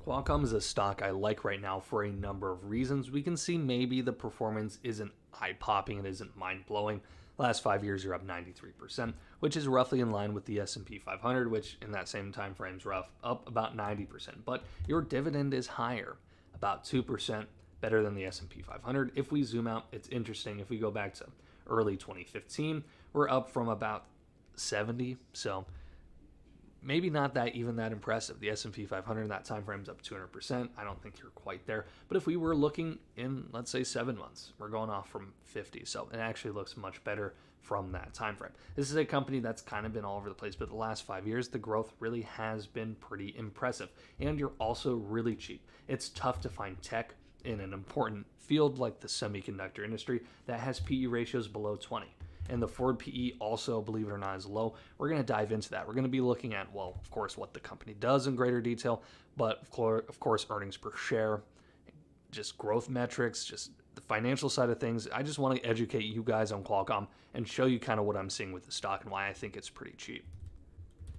Qualcomm is a stock I like right now for a number of reasons. We can see maybe the performance isn't eye-popping, it isn't mind-blowing. Last 5 years, you're up 93%, which is roughly in line with the S&P 500, which in that same time frame is up about 90%. But your dividend is higher, about 2% better than the S&P 500. If we zoom out, it's interesting. If we go back to early 2015, we're up from about 70. So maybe not that impressive. The S&P 500 in that time frame is up 200%. I don't think you're quite there. But if we were looking in, let's say, 7 months, we're going off from 50. So it actually looks much better from that time frame. This is a company that's kind of been all over the place, but the last 5 years, the growth really has been pretty impressive. And you're also really cheap. It's tough to find tech in an important field like the semiconductor industry that has PE ratios below 20. And the forward PE also, believe it or not, is low. We're going to dive into that. We're going to be looking at, well, of course, what the company does in greater detail, but of course, earnings per share, just growth metrics, just the financial side of things. I just want to educate you guys on Qualcomm and show you kind of what I'm seeing with the stock and why I think it's pretty cheap.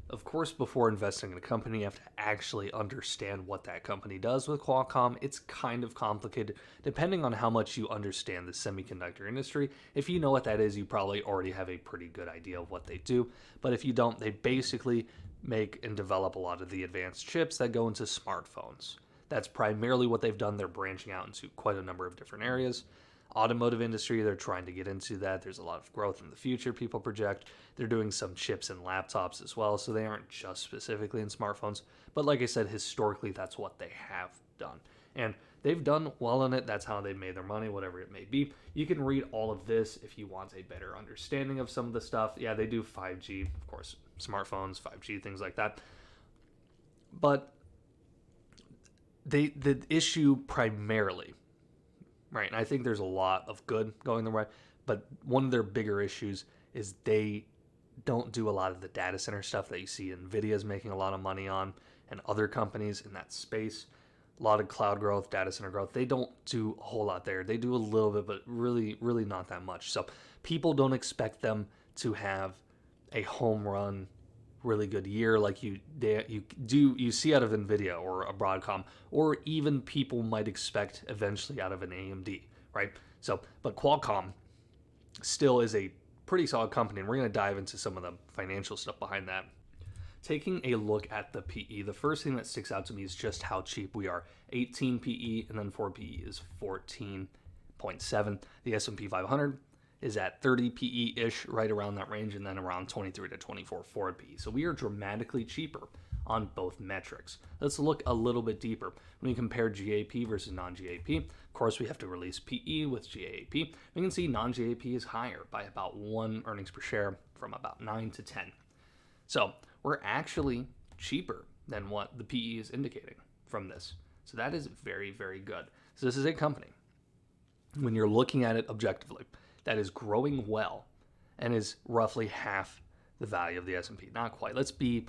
Of course, before investing in a company, you have to actually understand what that company does. With Qualcomm, it's kind of complicated depending on how much you understand the semiconductor industry. If you know what that is, you probably already have a pretty good idea of what they do. But if you don't, they basically make and develop a lot of the advanced chips that go into smartphones. That's primarily what they've done. They're branching out into quite a number of different areas. Automotive industry, they're trying to get into that. There's a lot of growth in the future, people project. They're doing some chips in laptops as well, so they aren't just specifically in smartphones. But like I said, historically, that's what they have done. And they've done well in it. That's how they made their money, whatever it may be. You can read all of this if you want a better understanding of some of the stuff. Yeah, they do 5G, of course, smartphones, 5G, things like that. But the issue primarily, right, and I think there's a lot of good going the way, but one of their bigger issues is they don't do a lot of the data center stuff that you see NVIDIA's making a lot of money on and other companies in that space. A lot of cloud growth, data center growth. They don't do a whole lot there. They do a little bit, but really not that much. So people don't expect them to have a home run, really good year like you see out of NVIDIA or a Broadcom, or even people might expect eventually out of an AMD, right? So, but Qualcomm still is a pretty solid company, and we're going to dive into some of the financial stuff behind that. Taking a look at the PE, the first thing that sticks out to me is just how cheap we are. 18 PE, and then forward PE is 14.7. The S&P 500 is at 30 PE-ish, right around that range, and then around 23 to 24 forward PE. So we are dramatically cheaper on both metrics. Let's look a little bit deeper. When we compare GAAP versus non-GAAP, of course, we have to release PE with GAAP. We can see non-GAAP is higher by about 1 earnings per share, from about 9 to 10. So we're actually cheaper than what the PE is indicating from this. So that is very, very good. So this is a company, when you're looking at it objectively, that is growing well and is roughly half the value of the S&P. Not quite. Let's be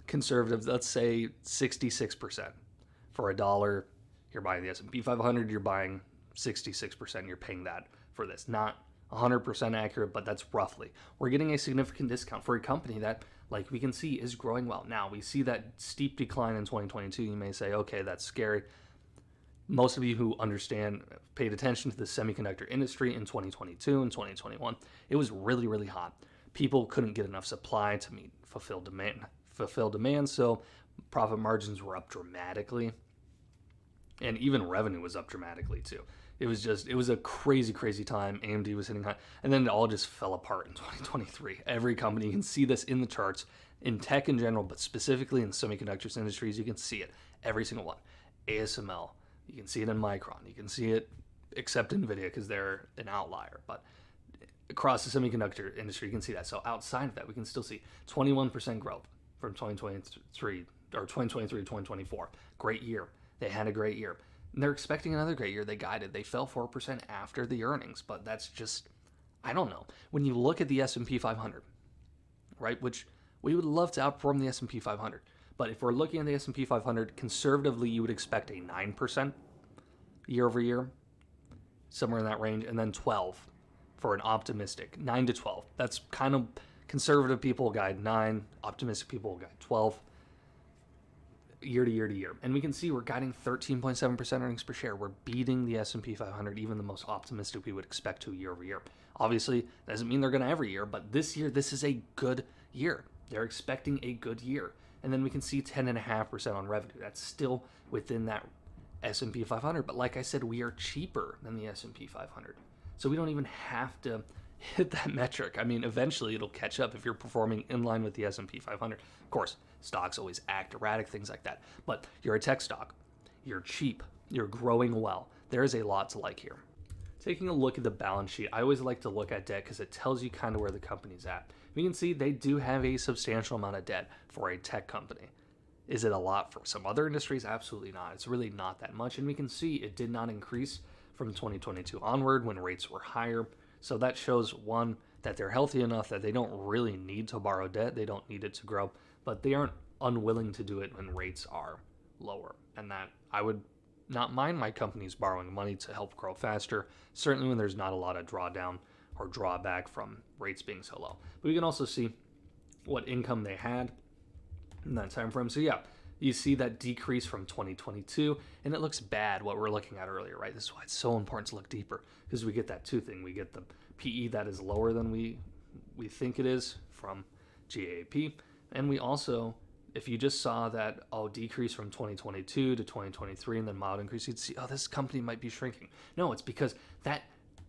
conservative. Let's say 66%. For $1, you're buying the S&P 500, you're buying 66%. You're paying that for this. Not 100% accurate, but that's roughly. We're getting a significant discount for a company that, like we can see, is growing well. Now, we see that steep decline in 2022. You may say, okay, that's scary. Most of you who paid attention to the semiconductor industry in 2022 and 2021, it was really, really hot. People couldn't get enough supply to fulfill demand, so profit margins were up dramatically. And even revenue was up dramatically too. It was a crazy, crazy time. AMD was hitting high, and then it all just fell apart in 2023. Every company, you can see this in the charts, in tech in general, but specifically in semiconductors industries, you can see it, every single one. ASML, you can see it in Micron, you can see it, except NVIDIA because they're an outlier, but across the semiconductor industry, you can see that. So outside of that, we can still see 21% growth from 2023 to 2024. Great year. They had a great year. And they're expecting another great year. They guided. They fell 4% after the earnings, but that's just, I don't know. When you look at the S&P 500, right, which we would love to outperform the S&P 500, but if we're looking at the S&P 500, conservatively, you would expect a 9% year over year, somewhere in that range, and then 12 for an optimistic, 9 to 12. That's kind of conservative people guide 9, optimistic people guide 12. year to year to year. And we can see we're guiding 13.7% earnings per share. We're beating the S&P 500, even the most optimistic we would expect to year over year. Obviously, that doesn't mean they're going to every year, but this year, this is a good year. They're expecting a good year. And then we can see 10.5% on revenue. That's still within that S&P 500. But like I said, we are cheaper than the S&P 500. So we don't even have to hit that metric. I mean, eventually it'll catch up if you're performing in line with the S&P 500. Of course, stocks always act erratic, things like that. But you're a tech stock. You're cheap. You're growing well. There is a lot to like here. Taking a look at the balance sheet, I always like to look at debt because it tells you kind of where the company's at. We can see they do have a substantial amount of debt for a tech company. Is it a lot for some other industries? Absolutely not. It's really not that much. And we can see it did not increase from 2022 onward when rates were higher. So that shows, one, that they're healthy enough that they don't really need to borrow debt. They don't need it to grow, but they aren't unwilling to do it when rates are lower. And that I would not mind my companies borrowing money to help grow faster, certainly when there's not a lot of drawdown or drawback from rates being so low. But we can also see what income they had in that time frame. So yeah, you see that decrease from 2022, and it looks bad what we're looking at earlier, right? This is why it's so important to look deeper, because we get that two thing. We get the PE that is lower than we think it is from GAAP, and we also, if you just saw that decrease from 2022 to 2023 and then mild increase, you'd see, this company might be shrinking. No, it's because that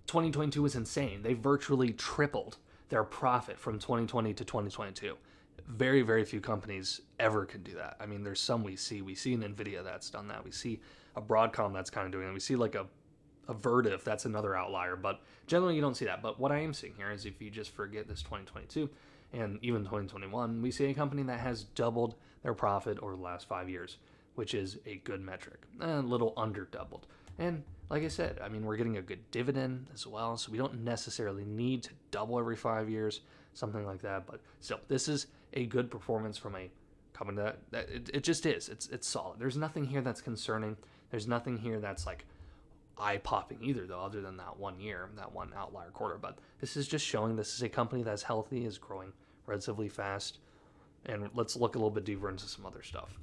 2022 was insane. They virtually tripled their profit from 2020 to 2022. Very, very few companies ever can do that. I mean, there's some we see an NVIDIA that's done that. We see a Broadcom that's kind of doing that. We see like a Vertiv, that's another outlier, but generally you don't see that. But what I am seeing here is, if you just forget this 2022 and even 2021, we see a company that has doubled their profit over the last 5 years, which is a good metric. A little under doubled. And like I said, I mean, we're getting a good dividend as well, so we don't necessarily need to double every 5 years, something like that. But still, this is a good performance from a company that it just is. It's solid. There's nothing here that's concerning. There's nothing here that's like eye-popping either, though, other than that 1 year, that one outlier quarter. But this is just showing this is a company that's healthy, is growing relatively fast. And let's look a little bit deeper into some other stuff.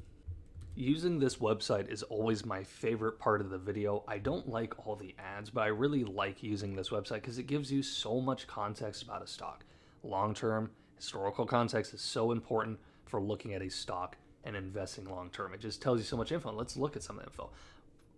Using this website is always my favorite part of the video. I don't like all the ads, but I really like using this website because it gives you so much context about a stock. Long-term historical context is so important for looking at a stock and investing long-term. It just tells you so much info. Let's look at some of the info.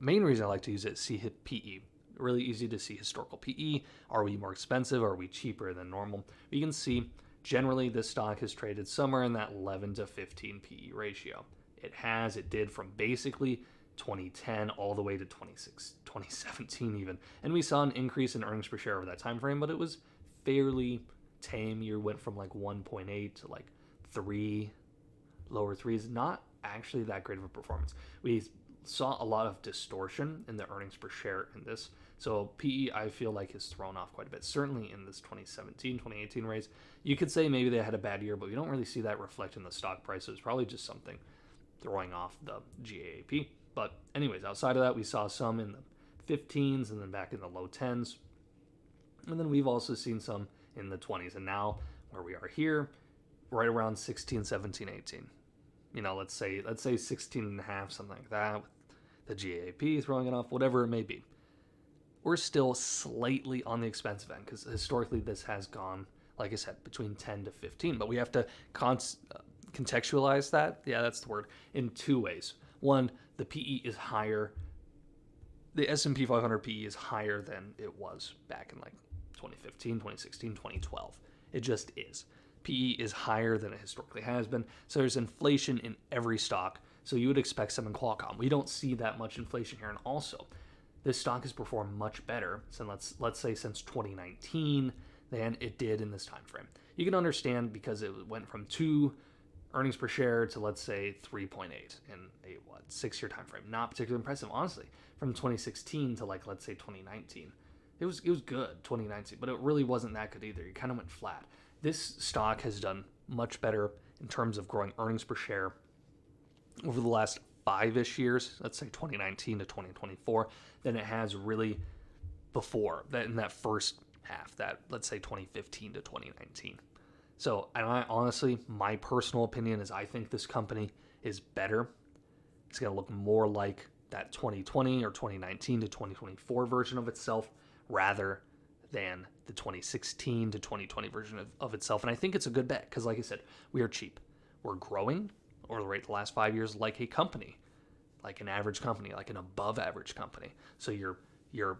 Main reason I like to use it is see PE. Really easy to see historical PE. Are we more expensive? Are we cheaper than normal? You can see generally this stock has traded somewhere in that 11 to 15 PE ratio. It did from basically 2010 all the way to 2017 even. And we saw an increase in earnings per share over that time frame, but it was fairly tame. You went from like 1.8 to like 3, lower threes. Not actually that great of a performance. We saw a lot of distortion in the earnings per share in this. So PE, I feel like, is thrown off quite a bit. Certainly in this 2017, 2018 raise. You could say maybe they had a bad year, but we don't really see that reflect in the stock price. It was probably just something throwing off the GAAP. But anyways, outside of that, we saw some in the 15s and then back in the low 10s. And then we've also seen some in the 20s. And now where we are here, right around 16, 17, 18. You know, let's say 16 and a half, something like that, with the GAAP throwing it off, whatever it may be. We're still slightly on the expensive end because historically this has gone, like I said, between 10 to 15. But we have to contextualize that, that's the word, in two ways. One, the PE is higher. The S&P 500 PE is higher than it was back in like 2015, 2016, 2012. It just is. PE is higher than it historically has been. So there's inflation in every stock. So you would expect some in Qualcomm. We don't see that much inflation here. And also, this stock has performed much better since, let's say, since 2019 than it did in this time frame. You can understand because it went from 2 earnings per share to, let's say, 3.8 in a 6-year time frame. Not particularly impressive, honestly. From 2016 to let's say 2019, it was good 2019, but it really wasn't that good either. It kind of went flat. This stock has done much better in terms of growing earnings per share over the last 5-ish years, let's say 2019 to 2024, than it has really before that, in that first half, that let's say 2015 to 2019. So, and I honestly, my personal opinion is I think this company is better It's going to look more like that 2020 or 2019 to 2024 version of itself rather than the 2016 to 2020 version of itself. And I think it's a good bet because, like I said, we are cheap. We're growing over the rate of the last 5 years like a company, like an average company, like an above average company. So you're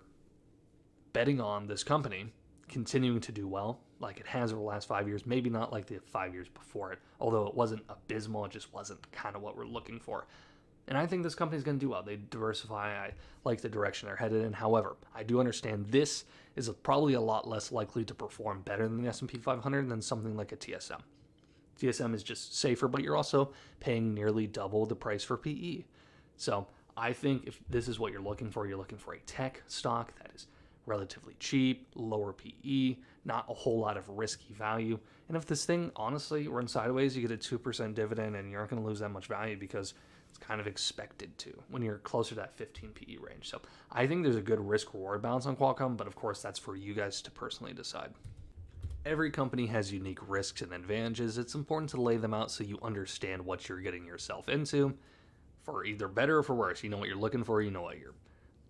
betting on this company continuing to do well like it has over the last 5 years, maybe not like the 5 years before it, although it wasn't abysmal, it just wasn't kind of what we're looking for. And I think this company is going to do well. They diversify. I like the direction they're headed in. However, I do understand this is probably a lot less likely to perform better than the S&P 500 than something like a TSM. TSM is just safer, but you're also paying nearly double the price for PE. So I think if this is what you're looking for a tech stock that is relatively cheap, lower PE, not a whole lot of risky value. And if this thing honestly runs sideways, you get a 2% dividend and you aren't going to lose that much value because it's kind of expected to when you're closer to that 15 PE range. So I think there's a good risk reward balance on Qualcomm, but of course that's for you guys to personally decide. Every company has unique risks and advantages. It's important to lay them out so you understand what you're getting yourself into for either better or for worse. You know what you're looking for, you know what you're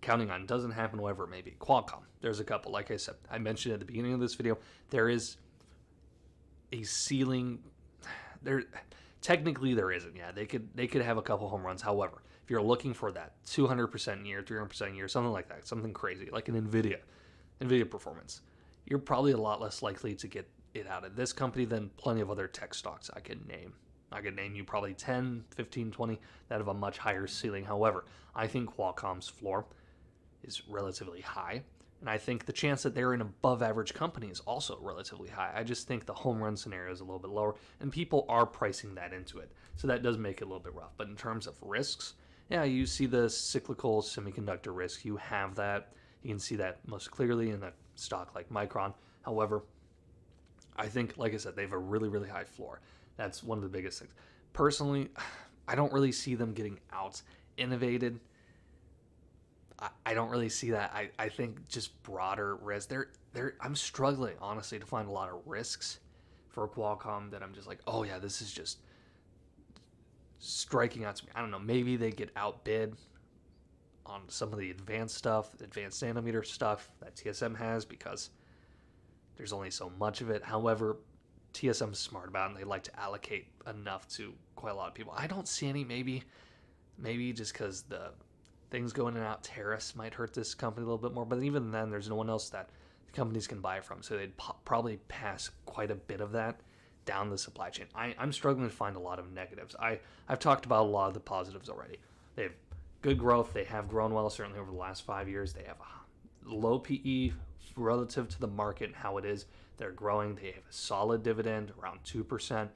counting on doesn't happen, whatever it may be. Qualcomm, there's a couple. Like I said, I mentioned at the beginning of this video, there is a ceiling. There, technically there isn't. Yeah, they could have a couple home runs. However, if you're looking for that 200% year, 300% year, something like that, something crazy, like an NVIDIA performance, you're probably a lot less likely to get it out of this company than plenty of other tech stocks I could name. I could name you probably 10, 15, 20 that have a much higher ceiling. However, I think Qualcomm's floor is relatively high, and I think the chance that they're an above average company is also relatively high. I just think the home run scenario is a little bit lower, and people are pricing that into it. So that does make it a little bit rough. But in terms of risks, yeah, you see the cyclical semiconductor risk. You have that. You can see that most clearly in a stock like Micron. However, I think, like I said, they have a really, really high floor. That's one of the biggest things. Personally, I don't really see them getting out innovated. I don't really see that. I think just broader risk. I'm struggling, honestly, to find a lot of risks for Qualcomm that I'm just like, oh yeah, this is just striking out to me. I don't know. Maybe they get outbid on some of the advanced nanometer stuff that TSM has because there's only so much of it. However, TSM's smart about it and they like to allocate enough to quite a lot of people. I don't see any. Maybe just because the things going in and out, tariffs might hurt this company a little bit more. But even then, there's no one else that the companies can buy from. So they'd probably pass quite a bit of that down the supply chain. I'm struggling to find a lot of negatives. I've talked about a lot of the positives already. They have good growth. They have grown well, certainly over the last 5 years. They have a low PE relative to the market and how it is. They're growing. They have a solid dividend, around 2%.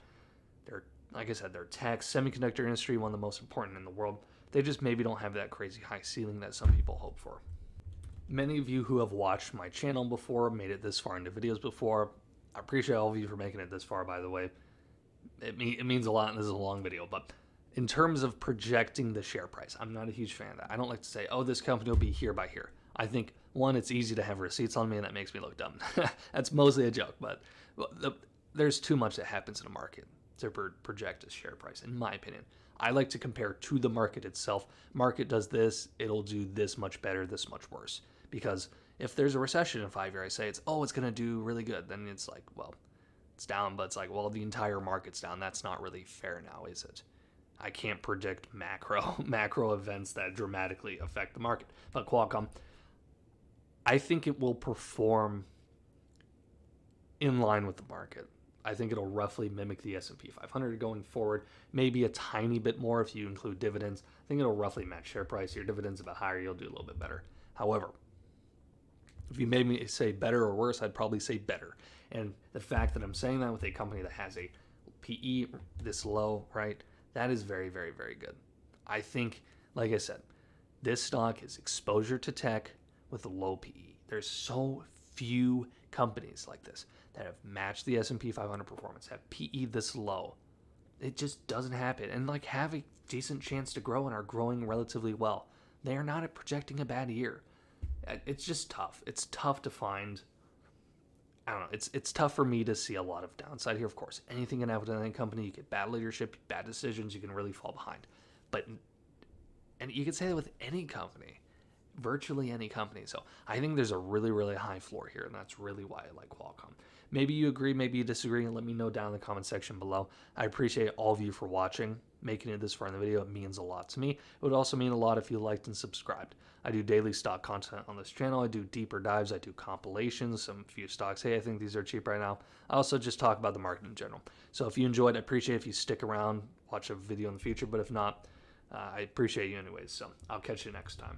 They're, like I said, they're tech, semiconductor industry, one of the most important in the world. They just maybe don't have that crazy high ceiling that some people hope for. Many of you who have watched my channel before, made it this far into videos before, I appreciate all of you for making it this far, by the way. It means a lot, and this is a long video, but in terms of projecting the share price, I'm not a huge fan of that. I don't like to say, oh, this company will be here by here. I think, one, it's easy to have receipts on me, and that makes me look dumb. That's mostly a joke, but there's too much that happens in a market to project a share price, in my opinion. I like to compare to the market itself. Market does this, it'll do this much better, this much worse. Because if there's a recession in 5 years, I say it's going to do really good. Then it's like, well, it's down, but it's like, well, the entire market's down. That's not really fair now, is it? I can't predict macro events that dramatically affect the market. But Qualcomm, I think it will perform in line with the market. I think it'll roughly mimic the S&P 500 going forward, maybe a tiny bit more if you include dividends. I think it'll roughly match share price. Your dividend's a bit higher, you'll do a little bit better. However, if you made me say better or worse, I'd probably say better. And the fact that I'm saying that with a company that has a PE this low, right, that is very, very, very good. I think, like I said, this stock is exposure to tech with a low PE. There's so few companies like this that have matched the S&P 500 performance, have PE this low. It just doesn't happen. And like have a decent chance to grow and are growing relatively well. They are not projecting a bad year. It's just tough. It's tough to find. I don't know. It's tough for me to see a lot of downside here. Of course, anything can happen to any company. You get bad leadership, bad decisions. You can really fall behind. But And you can say that with any company, virtually any company. So I think there's a really, really high floor here, and that's really why I like Qualcomm. Maybe you agree, maybe you disagree, and let me know down in the comment section below. I appreciate all of you for watching, making it this far in the video. It means a lot to me. It would also mean a lot if you liked and subscribed. I do daily stock content on this channel. I do deeper dives. I do compilations, some few stocks. Hey, I think these are cheap right now. I also just talk about the market in general. So if you enjoyed, I appreciate if you stick around, watch a video in the future. But if not, I appreciate you anyways. So I'll catch you next time.